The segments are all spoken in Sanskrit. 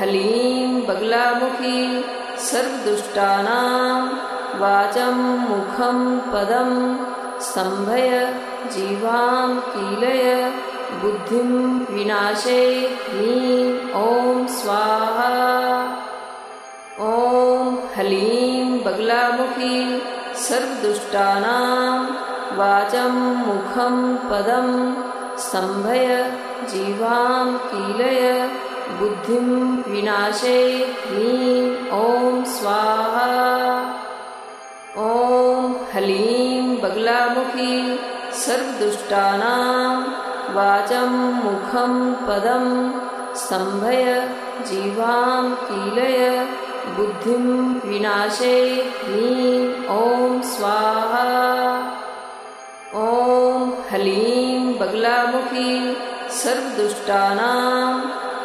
हलीं बगलामुखी सर्वदुष्टानां वाचं मुखं पदं स्तम्भय जीवां कीलय बुद्धिं विनाशे ह्रीं ॐ स्वाहा। ॐ हलीं बगलामुखी सर्वदुष्टानां वाचं मुखं पदं स्तम्भय जीवां कीलय बुद्धिं विनाशे ह्रीं ॐ स्वाहा। ॐ हलीं बगलामुखी सर्वदुष्टानां वाचं मुखं पदं स्तम्भय जीवां कीलय बुद्धिं विनाशे ह्रीं ॐ स्वाहा। ॐ हलीं बगलामुखी सर्वदुष्टानां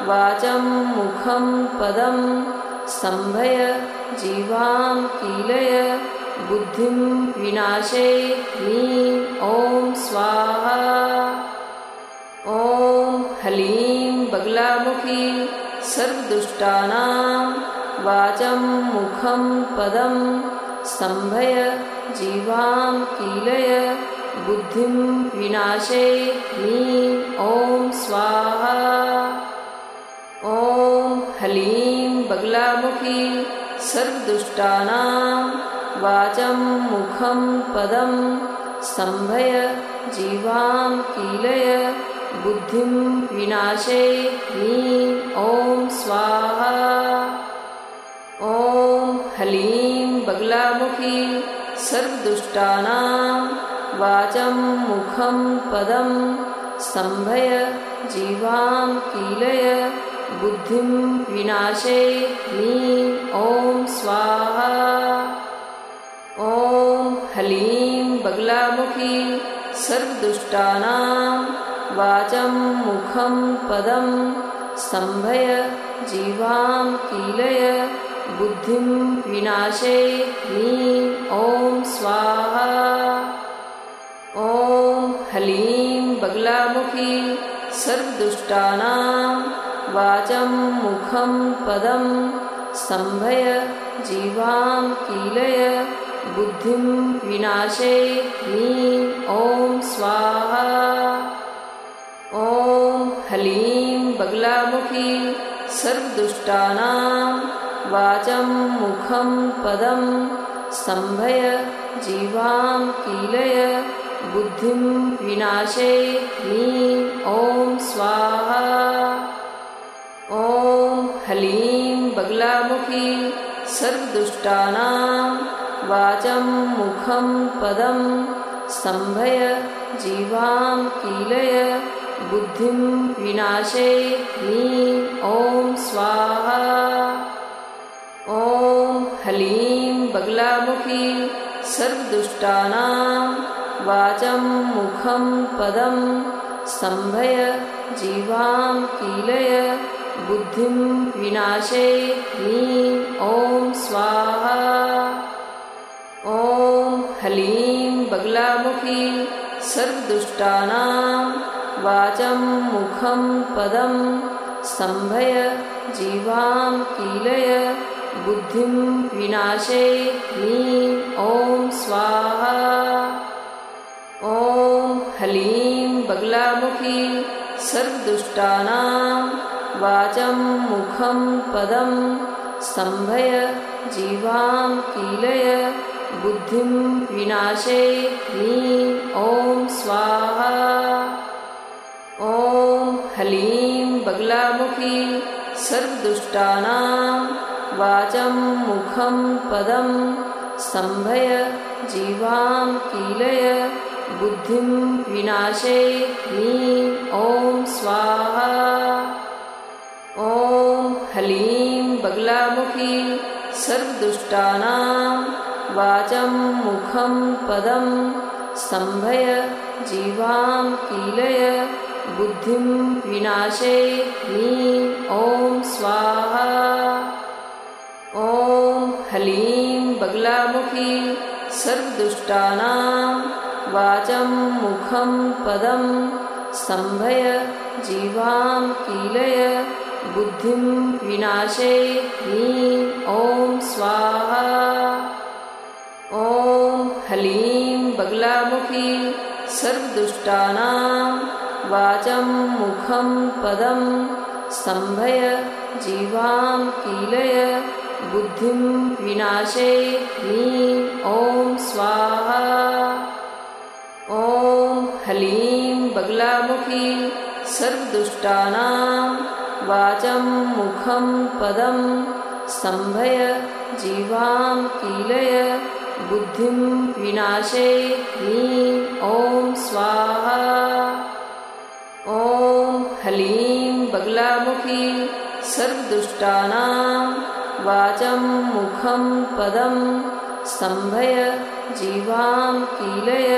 वाचं मुखं पदं स्तम्भय जीवां कीलय बुद्धिं विनाशे ह्रीं ॐ स्वाहा। ॐ हलीं बगलामुखी सर्वदुष्टानां वाचं मुखं पदं स्तम्भय जीवां कीलय बुद्धिं विनाशे ह्रीं ॐ स्वाहा। ॐ हलीं बगलामुखी सर्वदुष्टानां वाचं मुखं पदं स्तम्भय जीवां कीलय बुद्धिं विनाशे ह्रीं ॐ स्वाहा। ॐ हलीं बगलामुखी सर्वदुष्टानां वाचं मुखं पदं स्तम्भय जीवां कीलय बुद्धिं विनाशे ह्रीं ॐ स्वाहा। ॐ हलीं बगलामुखी सर्वदुष्टानां वाचं मुखं पदं स्तम्भय जीवां कीलय बुद्धिं विनाशे ह्रीं ॐ स्वाहा। ॐ हलीं बगलामुखी सर्वदुष्टानां वाचं मुखं पदं स्तम्भय जीवां कीलय बुद्धिं विनाशे ह्रीं ॐ स्वाहा। ॐ हलीं बगलामुखी सर्वदुष्टानां वाचं मुखं पदं स्तम्भय जीवां कीलय बुद्धिं विनाशे ह्रीं ॐ स्वाहा। ॐ हलीं बगलामुखी सर्वदुष्टानां वाचं मुखं पदं स्तम्भय जीवां कीलय बुद्धिं विनाशे ह्रीं ॐ स्वाहा। ॐ हलीं बगलामुखी सर्वदुष्टानां वाचं मुखं पदं स्तम्भय जीवां कीलय बुद्धिं विनाशे ह्रीं ॐ स्वाहा। ॐ हलीं बगलामुखी सर्वदुष्टानां वाचं मुखं पदं स्तम्भय जीवां कीलय बुद्धिं विनाशे ह्रीं ॐ स्वाहा। ॐ हलीं बगलामुखी सर्वदुष्टानां वाचं मुखं पदं स्तम्भय जीवां कीलय बुद्धिं विनाशे ह्रीं ॐ स्वाहा। ॐ हलीं बगलामुखी सर्वदुष्टानां वाचं मुखं पदं स्तम्भय जीवां कीलय बुद्धिं विनाशे ह्रीं ॐ स्वाहा। ॐ हलीं बगलामुखी सर्वदुष्टानां वाचं मुखं पदं स्तम्भय जीवां कीलय बुद्धिं विनाशे ह्रीं ॐ स्वाहा। ॐ हलीं बगलामुखी सर्वदुष्टानां वाचं मुखं पदं स्तम्भय जीवां कीलय बुद्धिं विनाशे ह्रीं ॐ स्वाहा। ॐ ह्लीं बगलामुखी सर्वदुष्टानां वाचं मुखं पदं स्तम्भय जीवां कीलय बुद्धिं विनाशे ह्रीं ॐ स्वाहा। ॐ ह्लीं बगलामुखी सर्वदुष्टानां वाचं मुखं पदं स्तम्भय जीवां कीलय बुद्धिं विनाशे ह्रीं ॐ स्वाहा। ॐ ह्लीं बगलामुखी सर्वदुष्टानां वाचं मुखं पदं स्तम्भय जीवां कीलय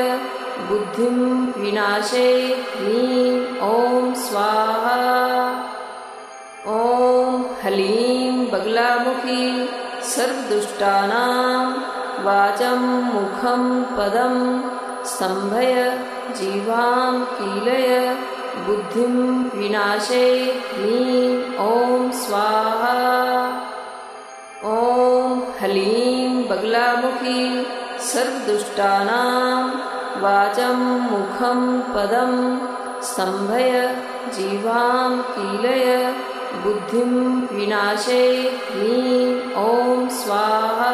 बुद्धिं विनाशे ह्रीं ॐ स्वाहा। ॐ ह्लीं बगलामुखी सर्वदुष्टानां वाचं मुखं पदं स्तम्भय जीवां कीलय बुद्धिं विनाशे ह्रीं ॐ स्वाहा। ॐ ह्लीं बगलामुखी सर्वदुष्टानां वाचं मुखं पदं स्तम्भय जीवां कीलय बुद्धिं विनाशे ह्रीं ॐ स्वाहा।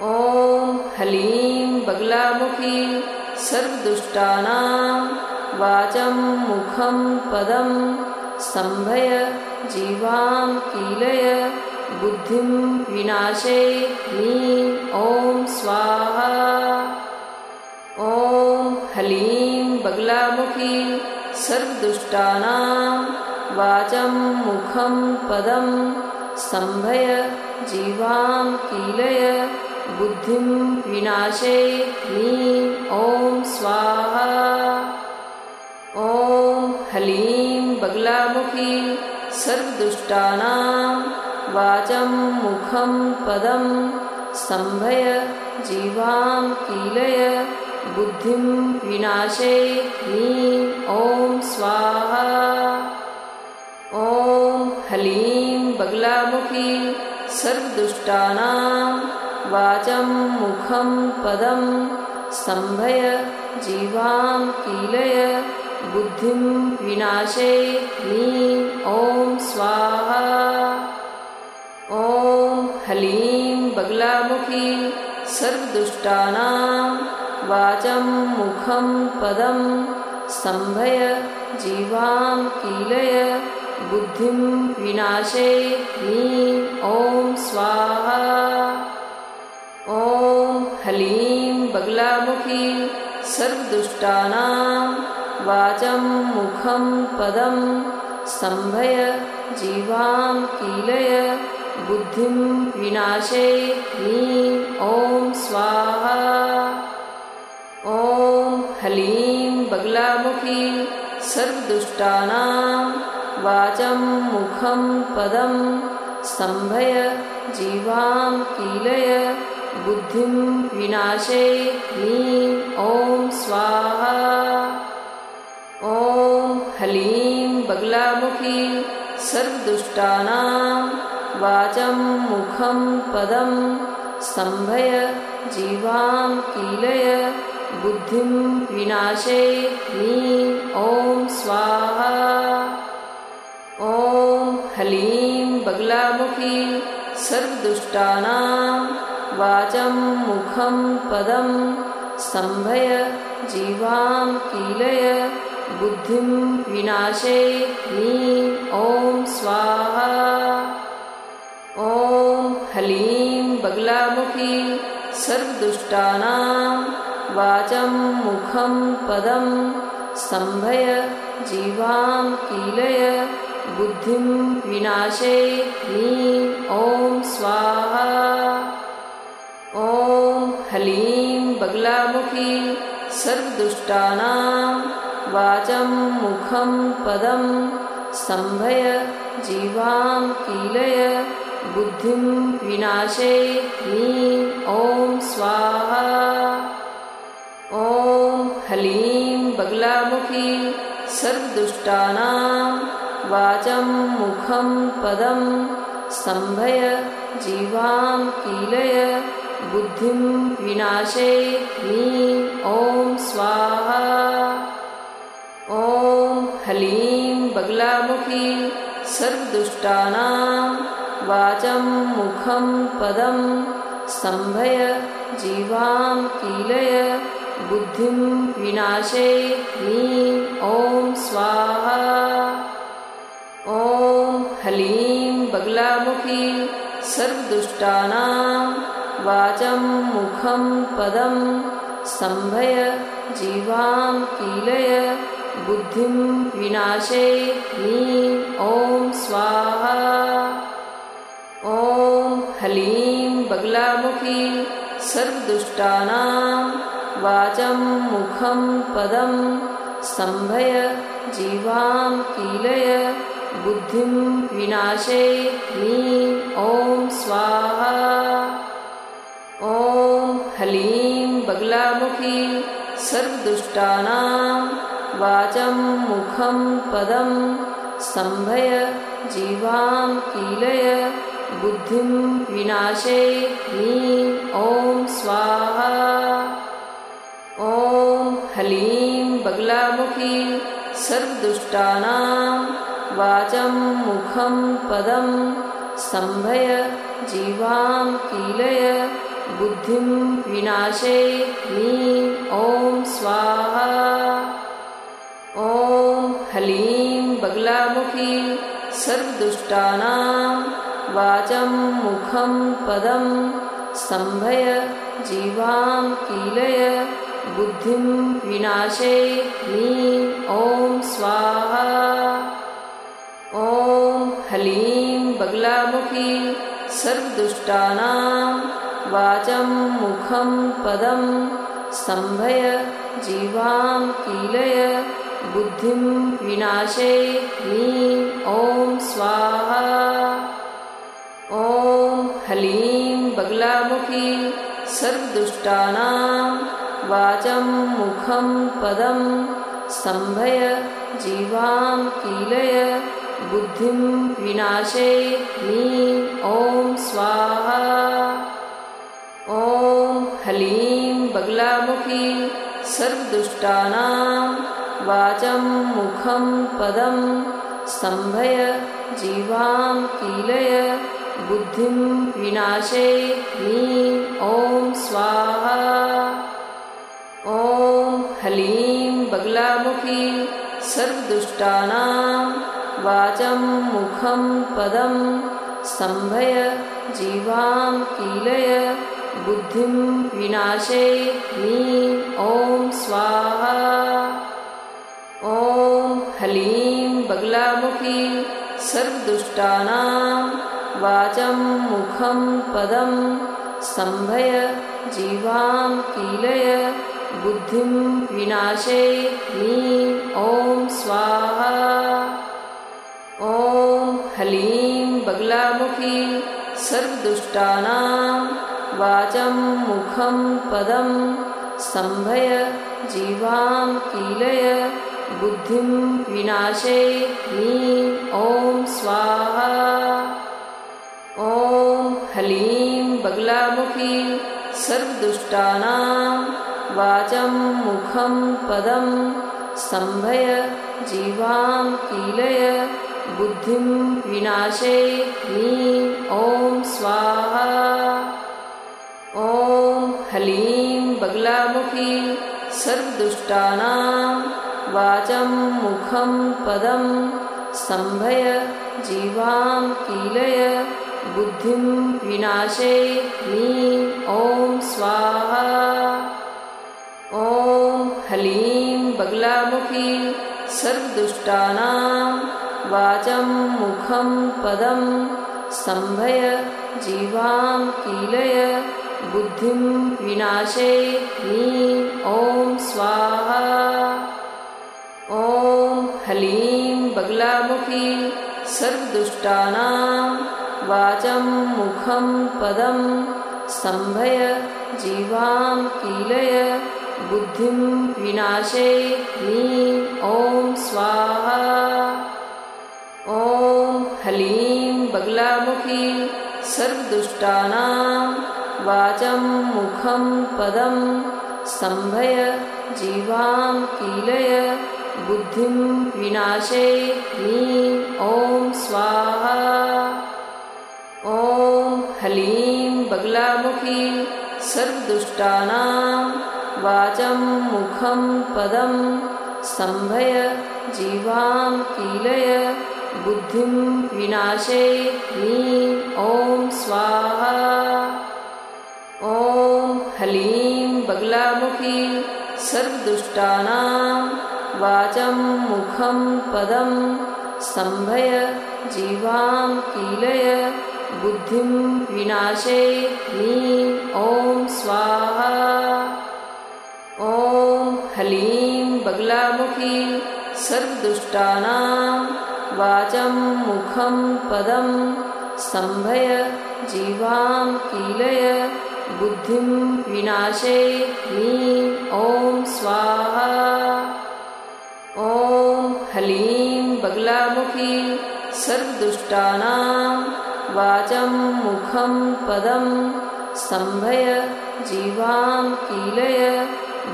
ॐ ह्लीं बगलामुखी सर्वदुष्टानां वाचं मुखं पदं स्तम्भय जीवां कीलय बुद्धिं विनाशे ह्रीं ॐ स्वाहा। ॐ ह्लीं बगलामुखी सर्वदुष्टानां वाचं मुखं पदं स्तम्भय जीवां कीलय बुद्धिं विनाशे ह्रीं ॐ स्वाहा। ॐ ह्लीं बगलामुखी सर्वदुष्टानां वाचं मुखं पदं स्तम्भय जीवां कीलय बुद्धिं विनाशे ह्रीं ॐ स्वाहा। ॐ ह्लीं बगलामुखी सर्वदुष्टानां वाचं मुखं पदं स्तम्भय जीवां कीलय बुद्धिं विनाशे ह्रीं ॐ स्वाहा। ॐ ह्लीं बगलामुखी सर्वदुष्टानां वाचं मुखं पदं स्तम्भय जीवां कीलय बुद्धिं विनाशे ह्रीं ॐ स्वाहा। ॐ ह्लीं बगलामुखी सर्वदुष्टानां वाचं मुखं पदं स्तम्भय जीवां कीलय बुद्धिं विनाशे ह्रीं ॐ स्वाहा। ॐ ह्लीं बगलामुखी सर्वदुष्टानां वाचं मुखं पदं स्तम्भय जीवां कीलय बुद्धिं विनाशे ह्रीं ॐ स्वाहा। ॐ ह्लीं बगलामुखी सर्वदुष्टानां वाचं मुखं पदं स्तम्भय जीवां कीलय बुद्धिं विनाशे ह्रीं ॐ स्वाहा। ॐ ह्लीं बगलामुखी सर्वदुष्टानां वाचं मुखं पदं स्तम्भय जीवां कीलय बुद्धिं विनाशे ह्रीं ॐ स्वाहा। ॐ ह्लीं बगलामुखी सर्वदुष्टानां वाचं मुखं पदं स्तम्भय जीवां कीलय बुद्धिं विनाशे ह्रीं ॐ स्वाहा। ॐ ह्लीं बगलामुखी सर्वदुष्टानां वाचं मुखं पदं स्तम्भय जीवां कीलय बुद्धिं विनाशे ह्रीं ॐ स्वाहा। ॐ ह्लीं बगलामुखी सर्वदुष्टानां वाचं मुखं पदं स्तम्भय जीवां कीलय बुद्धिं विनाशय ह्रीं ॐ स्वाहा। ॐ ह्लीं बगलामुखी सर्वदुष्टानां वाचं मुखं पदं स्तम्भय जीवां कीलय बुद्धिं विनाशय ह्रीं ॐ स्वाहा। ॐ ह्लीं बगलामुखी सर्वदुष्टानां वाचं मुखं पदं स्तम्भय जीवां कीलय बुद्धिं विनाशय ह्रीं ॐ स्वाहा। ॐ ह्लीं बगलामुखी सर्वदुष्टानां वाचं मुखं पदं स्तम्भय जीवां कीलय बुद्धिं विनाशय ह्रीं ॐ स्वाहा। ॐ ह्लीं बगलामुखी सर्वदुष्टानां वाचं मुखं पदं स्तम्भय जीवां कीलय बुद्धिं विनाशय ह्रीं ॐ स्वाहा। ॐ ह्लीं बगलामुखी सर्वदुष्टानां वाचं मुखं पदं स्तम्भय जीवां कीलय बुद्धिं विनाशय ह्रीं ॐ स्वाहा। ॐ ह्लीं बगलामुखी सर्वदुष्टानां वाचं मुखं पदं स्तम्भय जीवां कीलय बुद्धिं विनाशय ह्रीं ॐ स्वाहा। ॐ ह्लीं बगलामुखी सर्वदुष्टानां वाचं मुखं पदं स्तम्भय जीवां कीलय बुद्धिं विनाशय ह्रीं ॐ स्वाहा। ॐ ह्लीं बगलामुखी सर्वदुष्टानां वाचं मुखं पदं स्तम्भय जीवां कीलय बुद्धिं विनाशय ह्रीं ॐ स्वाहा। ॐ ह्लीं बगलामुखी सर्वदुष्टानां वाचं मुखं पदं स्तम्भय जीवां कीलय बुद्धिं विनाशय ह्रीं ॐ स्वाहा। ॐ ह्लीं बगलामुखी सर्वदुष्टानां वाचं मुखं पदं स्तम्भय जीवां कीलय बुद्धिं विनाशय ह्रीं ॐ स्वाहा। ॐ ह्लीं बगलामुखी सर्वदुष्टानां वाचं मुखं पदं स्तम्भय जीवां कीलय बुद्धिं विनाशय ह्रीं ॐ स्वाहा। ॐ ह्लीं बगलामुखी सर्वदुष्टानां वाचं मुखं पदं स्तम्भय जीवां कीलय बुद्धिं विनाशय ह्रीं ॐ स्वाहा। ॐ ह्लीं बगलामुखी सर्वदुष्टानां वाचं मुखं पदं स्तम्भय जीवां कीलय बुद्धिं विनाशय ह्रीं ॐ स्वाहा। ॐ ह्लीं बगलामुखी सर्वदुष्टानां वाचं मुखं पदं स्तम्भय जीवां कीलय बुद्धिं विनाशय ह्रीं ॐ स्वाहा। ॐ ह्लीं बगलामुखी सर्वदुष्टानां वाचं मुखं पदं स्तम्भय जीवां कीलय बुद्धिं विनाशय ह्रीं ॐ स्वाहा। ॐ ह्लीं बगलामुखी सर्वदुष्टानां वाचं मुखं पदं स्तम्भय जीवां कीलय बुद्धिं विनाशय ह्रीं ॐ स्वाहा। ॐ ह्लीं बगलामुखी सर्वदुष्टानां वाचं मुखं पदं स्तम्भय जीवां कीलय बुद्धिं विनाशे ह्लीं ॐ स्वाहा। ॐ ह्लीं बगलामुखी सर्वदुष्टानां वाचं मुखं पदं स्तम्भय जीवां कीलय बुद्धिं विनाशे ह्लीं ॐ स्वाहा। ॐ ह्लीं बगलामुखी सर्वदुष्टानां वाचं मुखं पदं स्तम्भय जीवां कीलय बुद्धिं विनाशे ह्लीं ॐ स्वाहा। ॐ ह्लीं बगलामुखी सर्वदुष्टानां वाचं मुखं पदं स्तम्भय जीवां कीलय बुद्धिं विनाशे ह्लीं ॐ स्वाहा। ॐ ह्लीं बगलामुखी सर्वदुष्टानां वाचं मुखं पदं स्तम्भय जीवां कीलय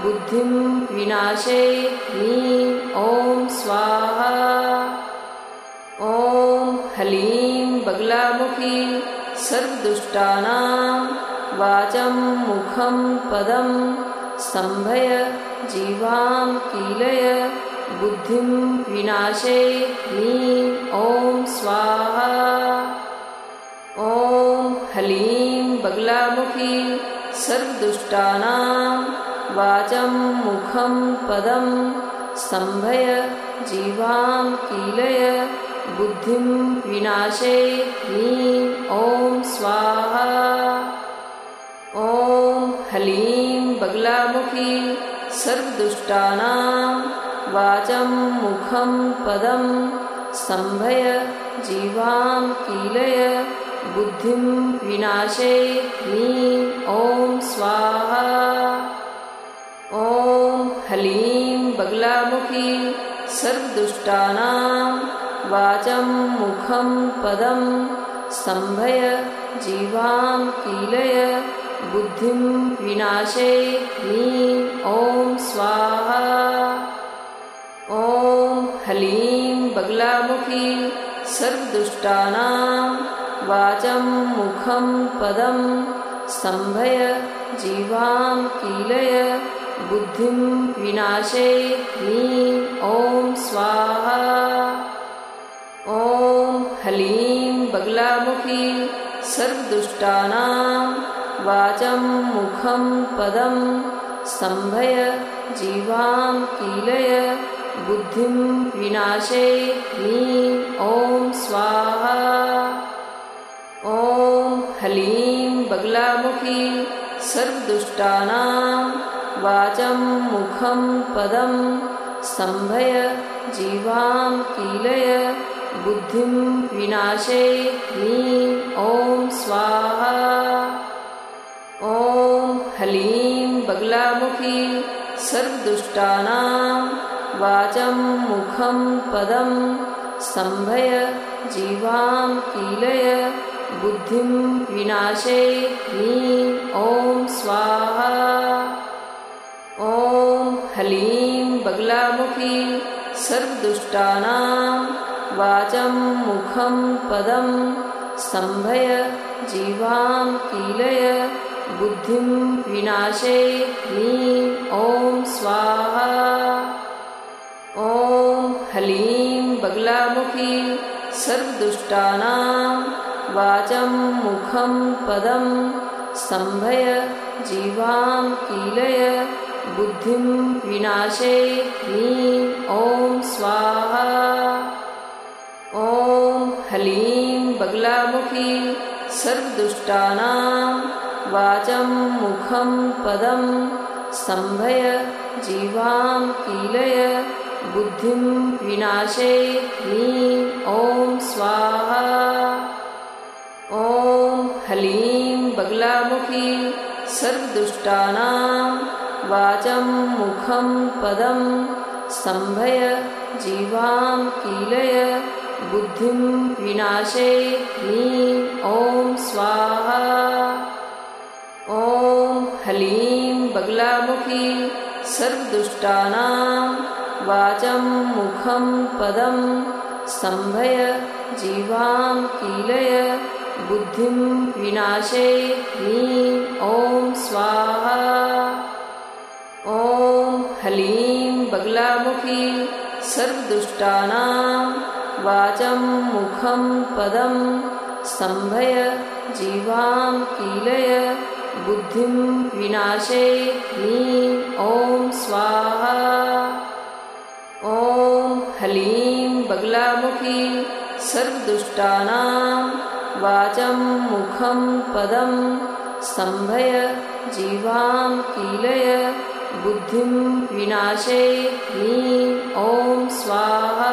बुद्धिं विनाशे ह्लीं ॐ स्वाहा। ॐ ह्लीं बगलामुखी सर्वदुष्टानां वाचं मुखं पदं स्तम्भय जीवां कीलय बुद्धिं विनाशे ह्लीं ॐ स्वाहा। ॐ ह्लीं बगलामुखी सर्वदुष्टानां वाचं मुखं पदं स्तम्भय जीवां कीलय बुद्धिं विनाशे ह्लीं ॐ स्वाहा। ॐ ह्लीं बगलामुखी सर्वदुष्टानां वाचं मुखं पदं स्तम्भय जीवां कीलय बुद्धिं विनाशे ह्लीं ॐ स्वाहा। ॐ ह्लीं बगलामुखी सर्वदुष्टानां वाचं मुखं पदं स्तम्भय जीवां कीलय बुद्धिं विनाशे ह्लीं ॐ स्वाहा। ॐ ह्लीं बगलामुखी सर्वदुष्टानां वाचं मुखं पदं स्तम्भय जीवां कीलय बुद्धिं विनाशे ह्लीं ॐ स्वाहा। ॐ ह्लीं बगलामुखी सर्वदुष्टानां वाचं मुखं पदं स्तम्भय जीवां कीलय बुद्धिं विनाशे ह्लीं ॐ स्वाहा। ॐ ह्लीं बगलामुखी सर्वदुष्टानां वाचं मुखं पदं स्तम्भय जीवां कीलय बुद्धिं विनाशे ह्लीं ॐ स्वाहा। ॐ ह्लीं बगलामुखी सर्वदुष्टानां वाचं मुखं पदं स्तम्भय जीवां कीलय बुद्धिं विनाशे ह्लीं ॐ स्वाहा। ॐ ह्लीं बगलामुखी सर्वदुष्टानां वाचं मुखं पदं स्तम्भय जीवां कीलय बुद्धिं विनाशे ह्लीं ॐ स्वाहा। ॐ ह्लीं बगलामुखी सर्वदुष्टानां वाचं मुखं पदं स्तम्भय जीवां कीलय बुद्धिं विनाशे ह्लीं ॐ स्वाहा। ॐ ह्लीं बगलामुखी सर्वदुष्टानां वाचं मुखं पदं स्तम्भय जीवां कीलय बुद्धिं विनाशे ह्लीं ॐ स्वाहा। ॐ ह्लीं बगलामुखी सर्वदुष्टानां वाचं मुखं पदं स्तम्भय जीवां कीलय बुद्धिं विनाशे ह्रीं ॐ स्वाहा। ॐ ह्लीं बगलामुखी सर्वदुष्टानां वाचं मुखं पदं स्तम्भय जीवां कीलय बुद्धिं विनाशे ह्रीं ॐ स्वाहा। ॐ ह्लीं बगलामुखी सर्वदुष्टानां वाचं मुखं पदं स्तम्भय जीवां कीलय बुद्धिं विनाशे ह्रीं ॐ स्वाहा। ॐ ह्लीं बगलामुखी सर्वदुष्टानां वाचं मुखं पदं स्तम्भय जीवां कीलय बुद्धिं विनाशे ह्रीं ॐ स्वाहा।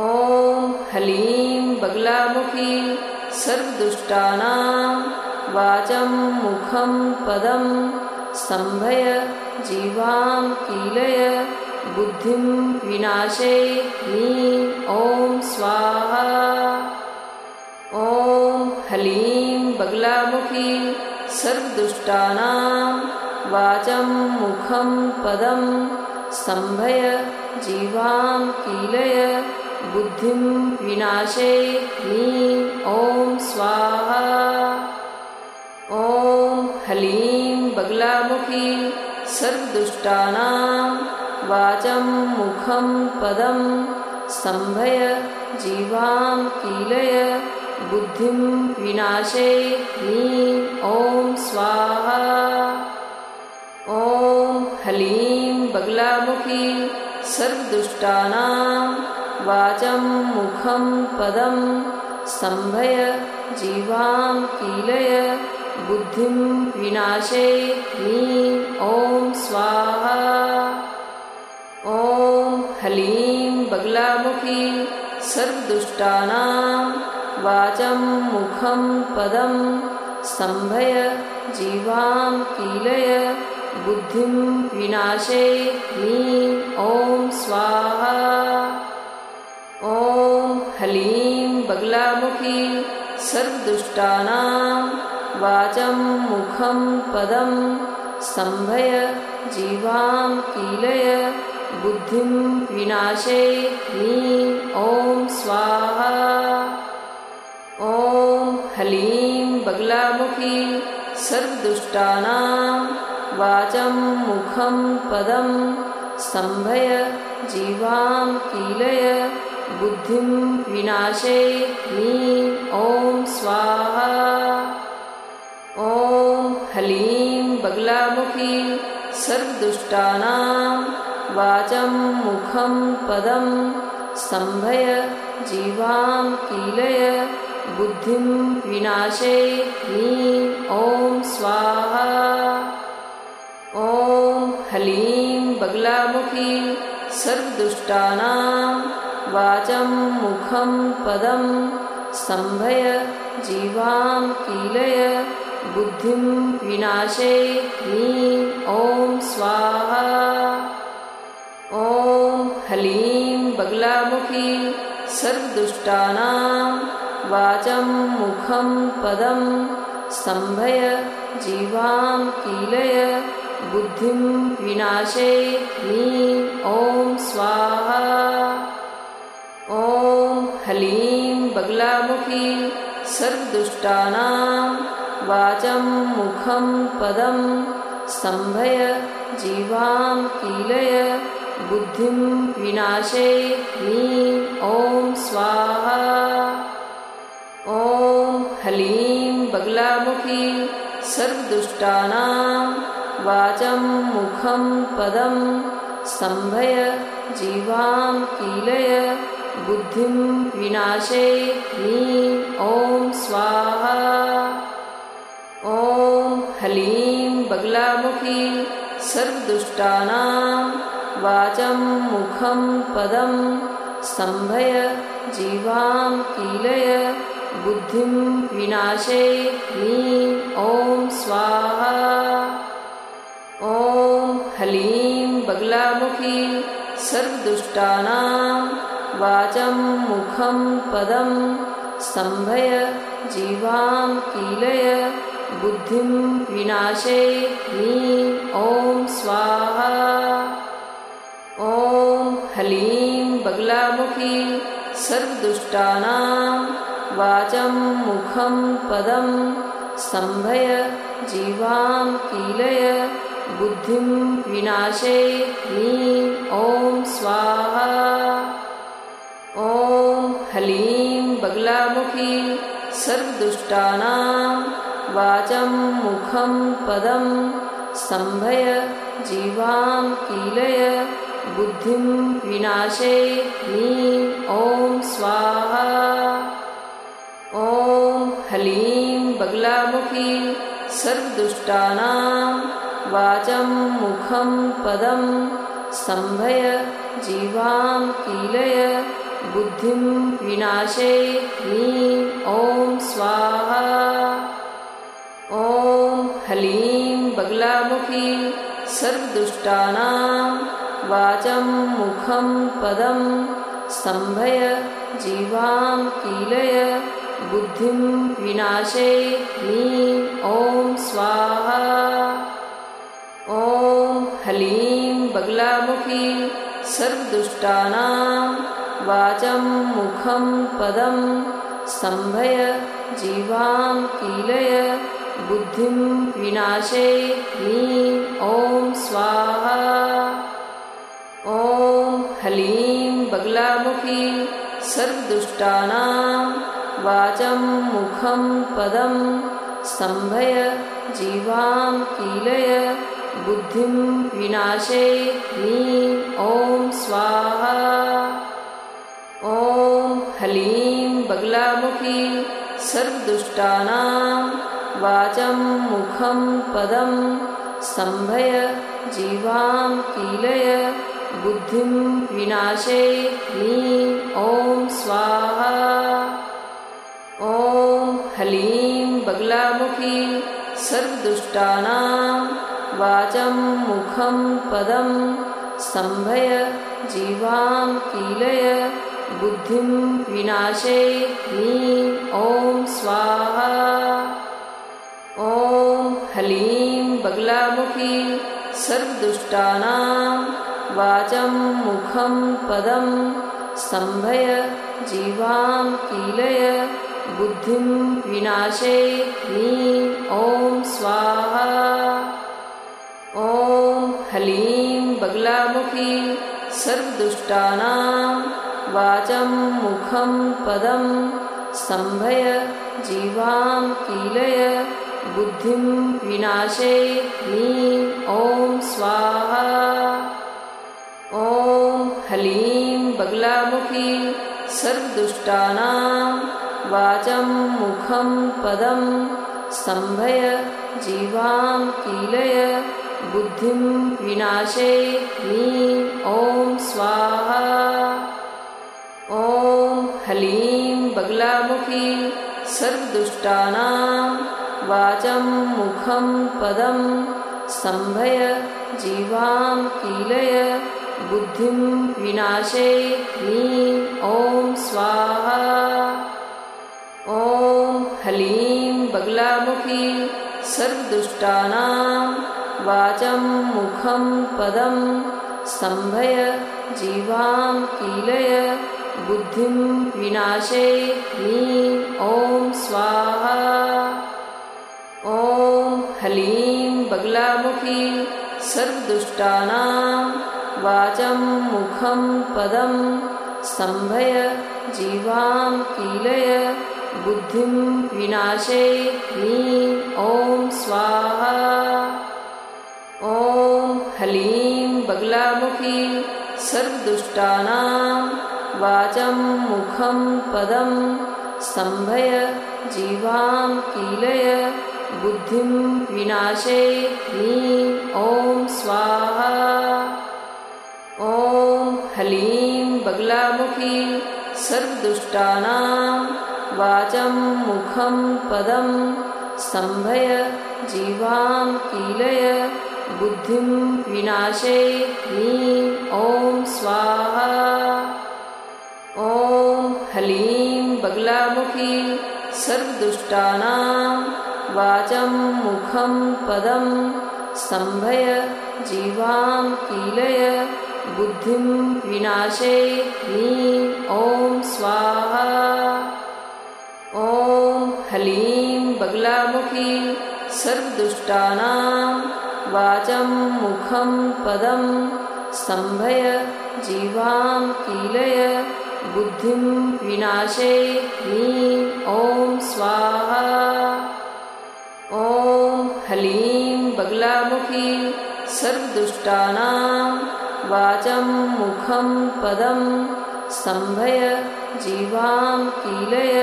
ॐ ह्लीं बगलामुखी सर्वदुष्टानां वाचं मुखं पदं स्तम्भय जीवां कीलय बुद्धिं विनाशे ह्रीं ॐ स्वाहा। ॐ ह्लीं बगलामुखी सर्वदुष्टानां वाचं मुखं पदं स्तम्भय जीवां कीलय बुद्धिं विनाशे ह्रीं ॐ स्वाहा। ॐ ह्लीं बगलामुखी सर्वदुष्टानां वाचं मुखं पदं स्तम्भय जीवां कीलय बुद्धिं विनाशे ह्रीं ॐ स्वाहा। ॐ ह्लीं बगलामुखी सर्वदुष्टानां वाचं मुखं पदं स्तम्भय जीवां कीलय बुद्धिं विनाशे ह्रीं ॐ स्वाहा। ॐ ह्लीं बगलामुखी सर्वदुष्टानां वाचं मुखं पदं स्तम्भय जीवां कीलय बुद्धिं विनाशे ह्रीं ॐ स्वाहा। ॐ ह्लीं बगलामुखी सर्वदुष्टानां वाचं मुखं पदं स्तम्भय जीवां कीलय बुद्धिं विनाशे ह्रीं ॐ स्वाहा। ॐ ह्लीं बगलामुखी सर्वदुष्टानां वाचं मुखं पदं स्तम्भय जीवां कीलय बुद्धिं विनाशे ह्रीं ॐ स्वाहा। ॐ ह्लीं बगलामुखी सर्वदुष्टानां वाचं मुखं पदं स्तम्भय जीवां कीलय बुद्धिं विनाशे ह्रीं ॐ स्वाहा। ॐ ह्लीं बगलामुखी सर्वदुष्टानां वाचं मुखं पदं स्तम्भय जीवां कीलय बुद्धिं विनाशे ह्रीं ॐ स्वाहा। ॐ ह्लीं बगलामुखी सर्वदुष्टानां वाचं मुखं पदं स्तम्भय जीवां कीलय बुद्धिं विनाशे ह्रीं ॐ स्वाहा। ॐ ह्लीं बगलामुखी सर्वदुष्टानां वाचं मुखं पदं स्तम्भय जीवां कीलय बुद्धिं विनाशे ह्रीं ॐ स्वाहा। ॐ ह्लीं बगलामुखी सर्वदुष्टानां वाचं मुखं पदं स्तम्भय जीवां कीलय बुद्धिं विनाशे ह्रीं ॐ स्वाहा। ॐ ह्लीं बगलामुखी सर्वदुष्टानां वाचं मुखं पदं स्तम्भय जीवां कीलय बुद्धिं विनाशे ह्रीं ॐ स्वाहा। ॐ ह्लीं बगलामुखी सर्वदुष्टानां वाचं मुखं पदं स्तम्भय जीवां कीलय बुद्धिं विनाशे ह्लीं ॐ स्वाहा। ॐ ह्लीं बगलामुखी सर्वदुष्टानां वाचं मुखं पदं स्तम्भय जीवां कीलय बुद्धिं विनाशे ह्लीं ॐ स्वाहा। ॐ ह्लीं बगलामुखी सर्वदुष्टानां वाचं मुखं पदं स्तम्भय जीवां कीलय बुद्धिं विनाशे ह्लीं ॐ स्वाहा। ॐ ह्लीं बगलामुखी सर्वदुष्टानां वाचं मुखं पदं स्तम्भय जीवां कीलय बुद्धिं विनाशे ह्लीं ॐ स्वाहा। ॐ ह्लीं बगलामुखी सर्वदुष्टानां वाचं मुखं पदं स्तम्भय जीवां कीलय बुद्धिं विनाशे ह्लीं ॐ स्वाहा। ॐ ह्लीं बगलामुखी सर्वदुष्टानां वाचं मुखं पदं स्तम्भय जीवां कीलय बुद्धिं विनाशे ह्लीं ॐ स्वाहा। ॐ ह्लीं बगलामुखी सर्वदुष्टानां वाचं मुखं पदं स्तम्भय जीवां कीलय बुद्धिं विनाशे ह्लीं ॐ स्वाहा। ॐ ह्लीं बगलामुखी सर्वदुष्टानां वाचं मुखं पदं स्तम्भय जीवां कीलय बुद्धिं विनाशे ह्लीं ॐ स्वाहा। ॐ ह्लीं बगलामुखी सर्वदुष्टानां वाचं मुखं पदं स्तम्भय जीवां कीलय बुद्धिं विनाशे ह्लीं ॐ स्वाहा। ॐ ह्लीं बगलामुखी सर्वदुष्टानां वाचं मुखं पदं स्तम्भय जीवां कीलय बुद्धिं विनाशे ह्लीं ॐ स्वाहा। ॐ ह्लीं बगलामुखी सर्वदुष्टानां वाचं मुखं पदं स्तम्भय जीवां कीलय बुद्धिं विनाशे ह्लीं ॐ स्वाहा। ॐ ह्लीं बगलामुखी सर्वदुष्टानां वाचं मुखं पदं स्तम्भय जीवां कीलय बुद्धिं विनाशे ह्लीं ॐ स्वाहा। ॐ ह्लीं बगलामुखी सर्वदुष्टानां वाचं मुखं पदं स्तम्भय जीवां कीलय बुद्धिं विनाशे ह्लीं ॐ स्वाहा। ॐ ह्लीं बगलामुखी सर्वदुष्टानां वाचं मुखं पदं स्तम्भय जीवां कीलय बुद्धिं विनाशे ह्लीं ॐ स्वाहा। ॐ ह्लीं बगलामुखी सर्वदुष्टानां वाचं मुखं पदं स्तम्भय जीवां कीलय बुद्धिं विनाशे ह्लीं ॐ स्वाहा। ॐ ह्लीं बगलामुखी सर्वदुष्टानां वाचं मुखं पदं स्तम्भय जीवां कीलय बुद्धिं विनाशे ह्लीं ॐ स्वाहा। ॐ ह्लीं बगलामुखी सर्वदुष्टानां वाचं मुखं पदं स्तम्भय जीवां कीलय बुद्धिं विनाशे ह्लीं ॐ स्वाहा। ॐ ह्लीं बगलामुखी सर्वदुष्टानां वाचं मुखं पदं स्तम्भय जीवां कीलय बुद्धिं विनाशे ह्लीं ॐ स्वाहा। ॐ ह्लीं बगलामुखी सर्वदुष्टानां वाचं मुखं पदं स्तम्भय जीवां कीलय बुद्धिं विनाशे ह्लीं ॐ स्वाहा। ॐ ह्लीं बगलामुखी सर्वदुष्टानां वाचं मुखं पदं स्तम्भय जीवां कीलय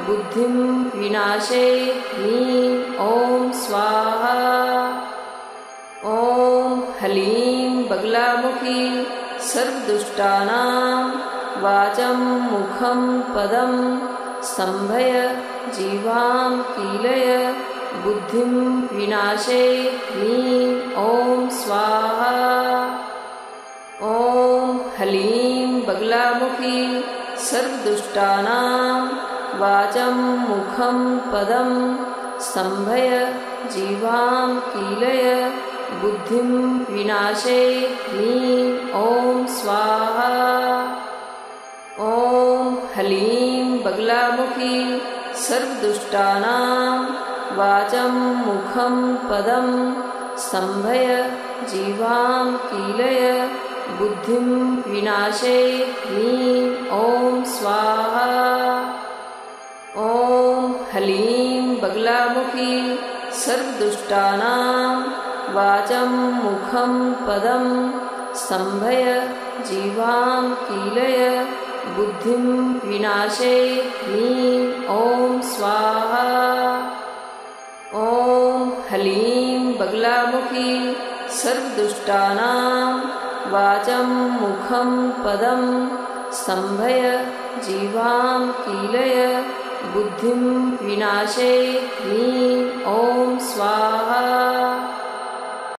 बुद्धिं विनाशे ह्लीं ॐ स्वाहा। ॐ ह्लीं बगलामुखी सर्वदुष्टानां वाचं मुखं पदं स्तम्भय जीवां कीलय बुद्धिं विनाशे ह्लीं ॐ स्वाहा। ॐ ह्लीं बगलामुखी सर्वदुष्टानां वाचं मुखं पदं स्तम्भय जीवां कीलय बुद्धिं विनाशे ह्लीं ॐ स्वाहा। ॐ ह्लीं बगलामुखी सर्वदुष्टानां वाचं मुखं पदं स्तम्भय जीवां कीलय बुद्धिं विनाशे ह्लीं ॐ स्वाहा। ॐ ह्लीं बगलामुखी सर्वदुष्टानां वाचं मुखं पदं स्तम्भय जीवां कीलय बुद्धिं विनाशे ह्लीं ॐ स्वाहा। ॐ ह्लीं बगलामुखी सर्वदुष्टानां वाचं मुखं पदं स्तम्भय जीवां कीलय बुद्धिं विनाशे ह्लीं ॐ स्वाहा। ॐ ह्लीं बगलामुखी सर्वदुष्टानां वाचं मुखं पदं स्तम्भय जीवां कीलय बुद्धिं विनाशे ह्लीं ॐ स्वाहा। ॐ ह्लीं बगलामुखी सर्वदुष्टानां वाचं मुखं पदं स्तम्भय जीवां कीलय बुद्धिं विनाशे ह्लीं ॐ स्वाहा।